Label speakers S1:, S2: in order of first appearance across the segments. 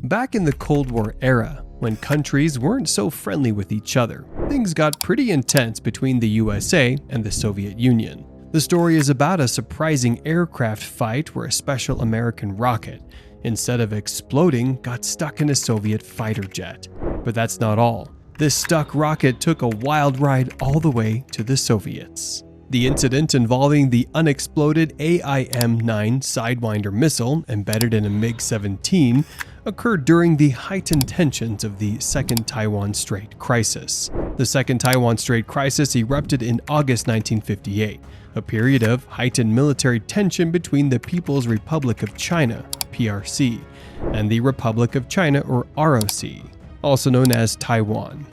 S1: Back in the Cold War era, when countries weren't so friendly with each other, things got pretty intense between the USA and the Soviet Union. The story is about a surprising aircraft fight where a special American rocket, instead of exploding, got stuck in a Soviet fighter jet. But that's not all. This stuck rocket took a wild ride all the way to the Soviets. The incident involving the unexploded AIM-9 Sidewinder missile embedded in a MiG-17 occurred during the heightened tensions of the Second Taiwan Strait crisis. The Second Taiwan Strait crisis erupted in August 1958, a period of heightened military tension between the People's Republic of China, PRC, and the Republic of China, or ROC, also known as Taiwan.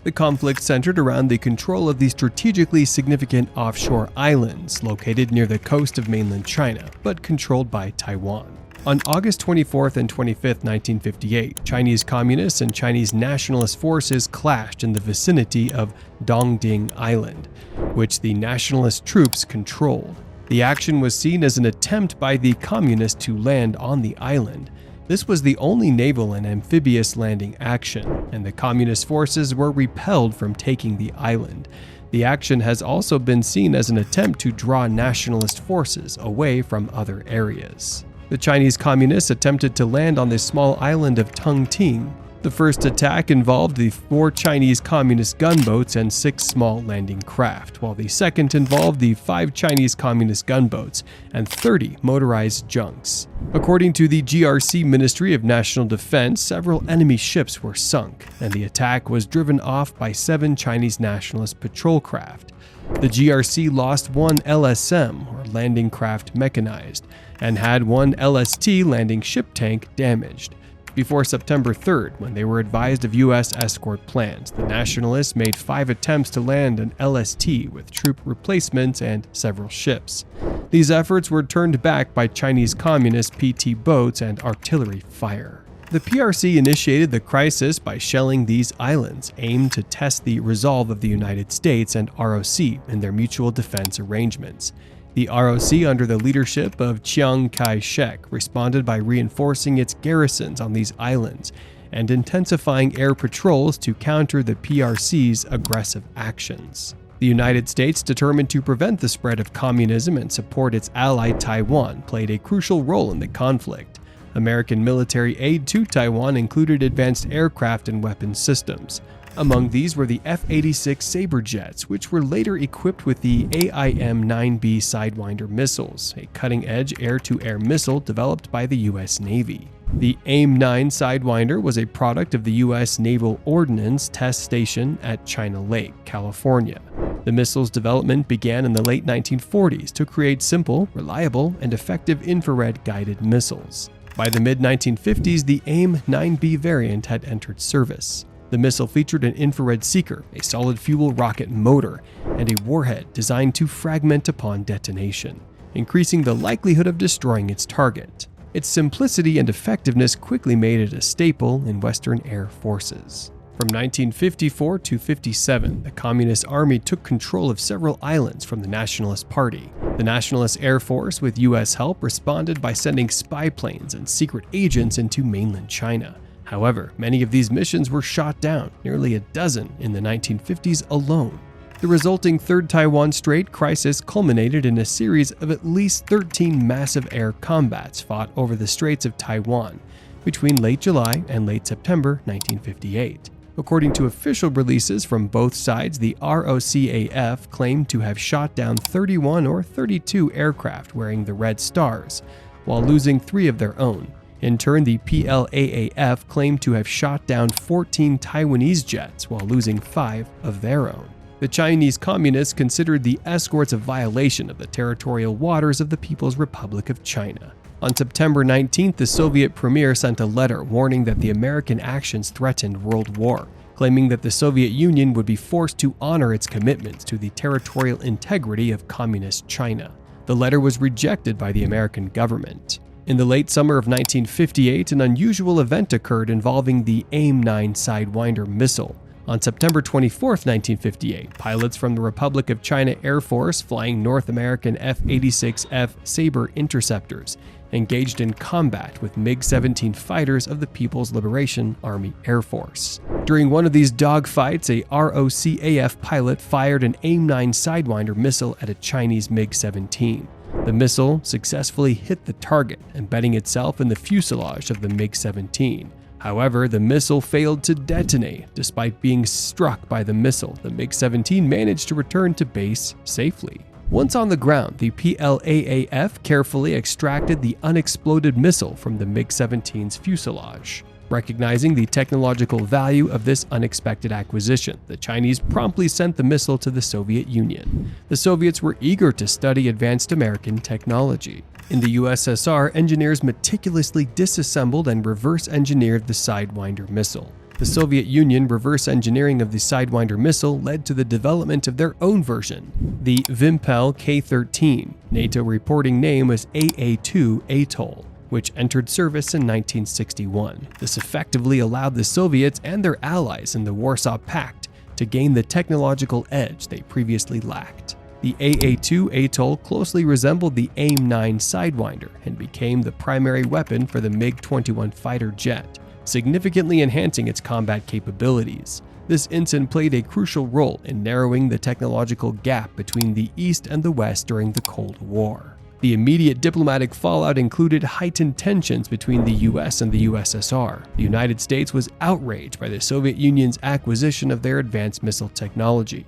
S1: The conflict centered around the control of the strategically significant offshore islands located near the coast of mainland China, but controlled by Taiwan. On August 24th and 25th, 1958, Chinese Communists and Chinese Nationalist forces clashed in the vicinity of Dongding Island, which the Nationalist troops controlled. The action was seen as an attempt by the Communists to land on the island. This was the only naval and amphibious landing action, and the Communist forces were repelled from taking the island. The action has also been seen as an attempt to draw nationalist forces away from other areas. The Chinese Communists attempted to land on the small island of Tungting. The first attack involved the 4 Chinese Communist gunboats and 6 small landing craft, while the second involved the 5 Chinese Communist gunboats and 30 motorized junks. According to the GRC Ministry of National Defense, several enemy ships were sunk, and the attack was driven off by 7 Chinese nationalist patrol craft. The GRC lost 1 LSM, or landing craft mechanized, and had 1 LST landing ship tank damaged. Before September 3rd, when they were advised of U.S. escort plans, the nationalists made 5 attempts to land an LST with troop replacements and several ships. These efforts were turned back by Chinese Communist PT boats and artillery fire. The PRC initiated the crisis by shelling these islands, aimed to test the resolve of the United States and ROC in their mutual defense arrangements. The ROC, under the leadership of Chiang Kai-shek, responded by reinforcing its garrisons on these islands and intensifying air patrols to counter the PRC's aggressive actions. The United States, determined to prevent the spread of communism and support its ally Taiwan, played a crucial role in the conflict. American military aid to Taiwan included advanced aircraft and weapons systems. Among these were the F-86 Sabre jets, which were later equipped with the AIM-9B Sidewinder missiles, a cutting-edge air-to-air missile developed by the U.S. Navy. The AIM-9 Sidewinder was a product of the U.S. Naval Ordinance Test Station at China Lake, California. The missile's development began in the late 1940s to create simple, reliable, and effective infrared-guided missiles. By the mid-1950s, the AIM-9B variant had entered service. The missile featured an infrared seeker, a solid-fuel rocket motor, and a warhead designed to fragment upon detonation, increasing the likelihood of destroying its target. Its simplicity and effectiveness quickly made it a staple in Western air forces. From 1954 to 57, the Communist Army took control of several islands from the Nationalist Party. The Nationalist Air Force, with U.S. help, responded by sending spy planes and secret agents into mainland China. However, many of these missions were shot down, nearly a dozen in the 1950s alone. The resulting Third Taiwan Strait crisis culminated in a series of at least 13 massive air combats fought over the Straits of Taiwan between late July and late September 1958. According to official releases from both sides, the ROCAF claimed to have shot down 31 or 32 aircraft wearing the red stars, while losing 3 of their own. In turn, the PLAAF claimed to have shot down 14 Taiwanese jets while losing 5 of their own. The Chinese Communists considered the escorts a violation of the territorial waters of the People's Republic of China. On September 19th, the Soviet premier sent a letter warning that the American actions threatened world war, claiming that the Soviet Union would be forced to honor its commitments to the territorial integrity of Communist China. The letter was rejected by the American government. In the late summer of 1958, an unusual event occurred involving the AIM-9 Sidewinder missile. On September 24, 1958, pilots from the Republic of China Air Force flying North American F-86F Sabre interceptors engaged in combat with MiG-17 fighters of the People's Liberation Army Air Force. During one of these dogfights, a ROCAF pilot fired an AIM-9 Sidewinder missile at a Chinese MiG-17. The missile successfully hit the target, embedding itself in the fuselage of the MiG-17. However, the missile failed to detonate. Despite being struck by the missile, the MiG-17 managed to return to base safely. Once on the ground, the PLAAF carefully extracted the unexploded missile from the MiG-17's fuselage. Recognizing the technological value of this unexpected acquisition, the Chinese promptly sent the missile to the Soviet Union. The Soviets were eager to study advanced American technology. In the USSR, engineers meticulously disassembled and reverse-engineered the Sidewinder missile. The Soviet Union reverse engineering of the Sidewinder missile led to the development of their own version, the Vympel K-13. NATO reporting name was AA-2 Atoll, which entered service in 1961. This effectively allowed the Soviets and their allies in the Warsaw Pact to gain the technological edge they previously lacked. The AA-2 Atoll closely resembled the AIM-9 Sidewinder and became the primary weapon for the MiG-21 fighter jet, significantly enhancing its combat capabilities. This incident played a crucial role in narrowing the technological gap between the East and the West during the Cold War. The immediate diplomatic fallout included heightened tensions between the US and the USSR. The United States was outraged by the Soviet Union's acquisition of their advanced missile technology,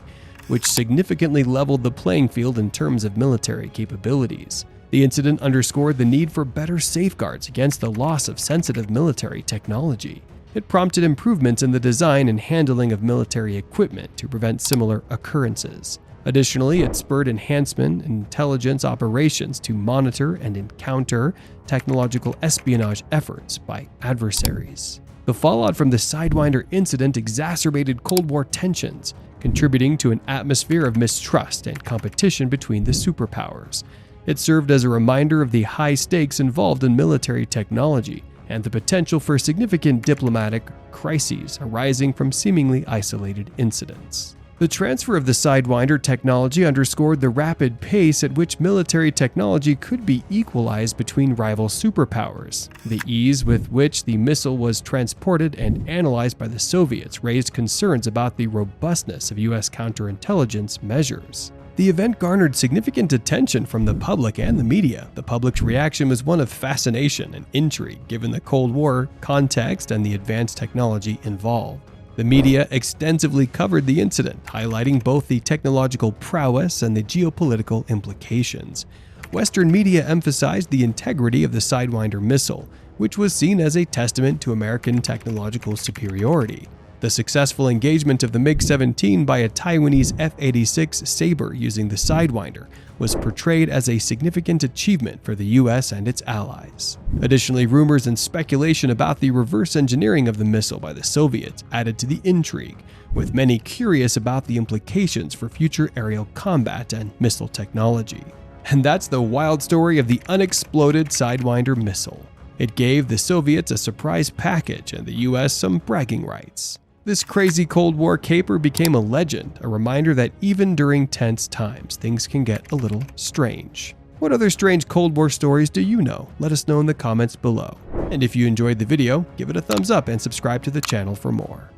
S1: which significantly leveled the playing field in terms of military capabilities. The incident underscored the need for better safeguards against the loss of sensitive military technology. It prompted improvements in the design and handling of military equipment to prevent similar occurrences. Additionally, it spurred enhancement in intelligence operations to monitor and encounter technological espionage efforts by adversaries. The fallout from the Sidewinder incident exacerbated Cold War tensions, contributing to an atmosphere of mistrust and competition between the superpowers. It served as a reminder of the high stakes involved in military technology and the potential for significant diplomatic crises arising from seemingly isolated incidents. The transfer of the Sidewinder technology underscored the rapid pace at which military technology could be equalized between rival superpowers. The ease with which the missile was transported and analyzed by the Soviets raised concerns about the robustness of US counterintelligence measures. The event garnered significant attention from the public and the media. The public's reaction was one of fascination and intrigue given the Cold War context and the advanced technology involved. The media extensively covered the incident, highlighting both the technological prowess and the geopolitical implications. Western media emphasized the integrity of the Sidewinder missile, which was seen as a testament to American technological superiority. The successful engagement of the MiG-17 by a Taiwanese F-86 Sabre using the Sidewinder was portrayed as a significant achievement for the US and its allies. Additionally, rumors and speculation about the reverse engineering of the missile by the Soviets added to the intrigue, with many curious about the implications for future aerial combat and missile technology. And that's the wild story of the unexploded Sidewinder missile. It gave the Soviets a surprise package and the US some bragging rights. This crazy Cold War caper became a legend, a reminder that even during tense times, things can get a little strange. What other strange Cold War stories do you know? Let us know in the comments below. And if you enjoyed the video, give it a thumbs up and subscribe to the channel for more.